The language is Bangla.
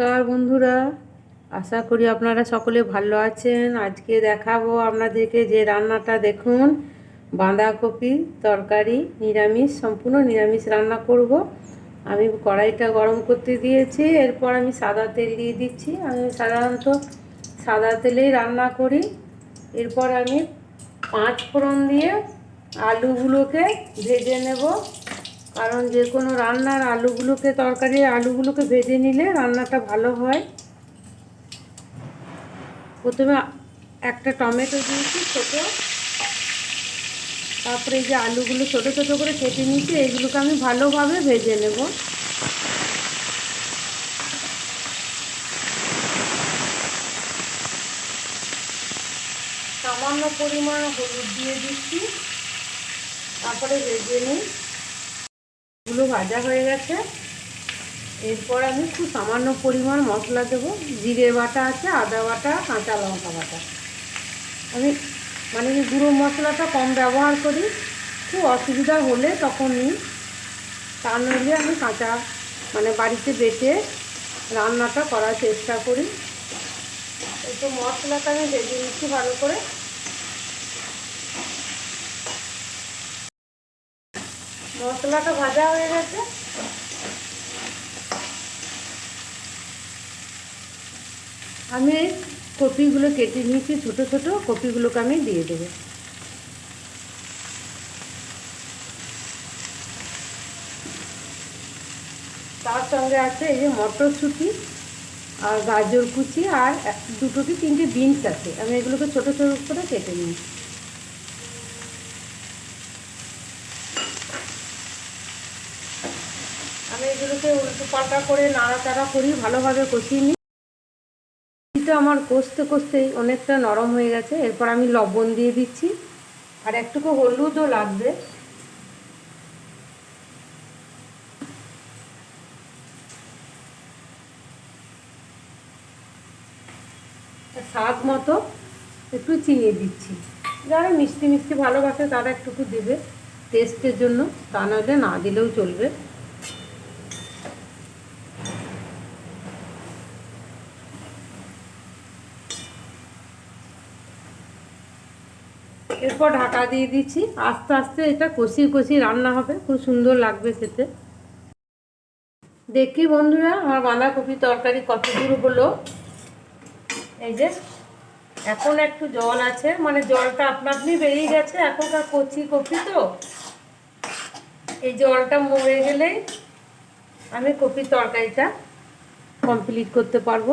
নমস্কার বন্ধুরা, আশা করি আপনারা সকলে ভালো আছেন। আজকে দেখাবো আপনাদেরকে যে রান্নাটা, দেখুন, বাঁধাকপি তরকারি, নিরামিষ, সম্পূর্ণ নিরামিষ রান্না করব। আমি কড়াইটা গরম করতে দিয়েছি, এরপর আমি সাদা তেল দিয়ে দিচ্ছি। আমি সাধারণত সাদা তেলেই রান্না করি। এরপর আমি 5 ফোড়ন দিয়ে আলুগুলোকে ভেজে নেব, কারণ যে কোনো রান্নার আলুগুলোকে, তরকারির আলুগুলোকে ভেজে নিলে রান্নাটা ভালো হয়। প্রথমে একটা টমেটো দিয়েছি ছোটো, তারপরে এই যে আলুগুলো ছোটো ছোটো করে কেটে নিয়েছি, এইগুলোকে আমি ভালোভাবে ভেজে নেব। সামান্য পরিমাণ হলুদ দিয়ে দিচ্ছি, তারপরে ভেজে নিই। এগুলো ভাজা হয়ে গেছে। এরপর আমি খুব সামান্য পরিমাণ মশলা দেবো। জিরে বাটা আছে, আদা বাটা, কাঁচা লঙ্কা বাটা। আমি গুঁড়ো মশলাটা কম ব্যবহার করি, খুব অসুবিধা হলে তখন নিই, তা নইলে আমি কাঁচা বাড়িতে বেটে রান্নাটা করার চেষ্টা করি। একটু মশলাটা আমি ভেজে নিচ্ছি ভালো করে। মশলাটা ভাজা হয়ে গেছে। আমি কপিগুলো কেটে নিয়েছি, ছোটো ছোটো কপিগুলোকে আমি দিয়ে দেবো। তার সঙ্গে আছে এই যে মটরশুঁটি আর গাজর কুচি, আর 2 কি 3টে বিনস আছে। আমি এগুলোকে ছোটো ছোটো করে কেটে নিই। আমি এগুলোকে উল্টো পাল্টা করে নাড়াচাড়া করি, ভালোভাবে কষিয়ে নিই। এটা আমার কষতে কষতেই অনেকটা নরম হয়ে গেছে। এরপর আমি লবণ দিয়ে দিচ্ছি, আর একটুকু হলুদও লাগবে। স্বাদ মতো একটু চিনি দিচ্ছি। যারা মিষ্টি মিষ্টি ভালোবাসে তারা একটুকু দেবে টেস্টের জন্য, তা নাহলে না দিলেও চলবে। এরপর ঢাকা দিয়ে দিচ্ছি। আস্তে আস্তে এটা কষিয়ে কষিয়ে রান্না হবে, খুব সুন্দর লাগবে খেতে। দেখি বন্ধুরা, আমার বাঁধাকপি তরকারি কত দূর হলো। এই যে এখন একটু জল আছে, জলটা আপনা আপনি বেরিয়ে গেছে। এখনকার কচি কপি তো, এই জলটা মরে গেলেই আমি কপির তরকারিটা কমপ্লিট করতে পারবো।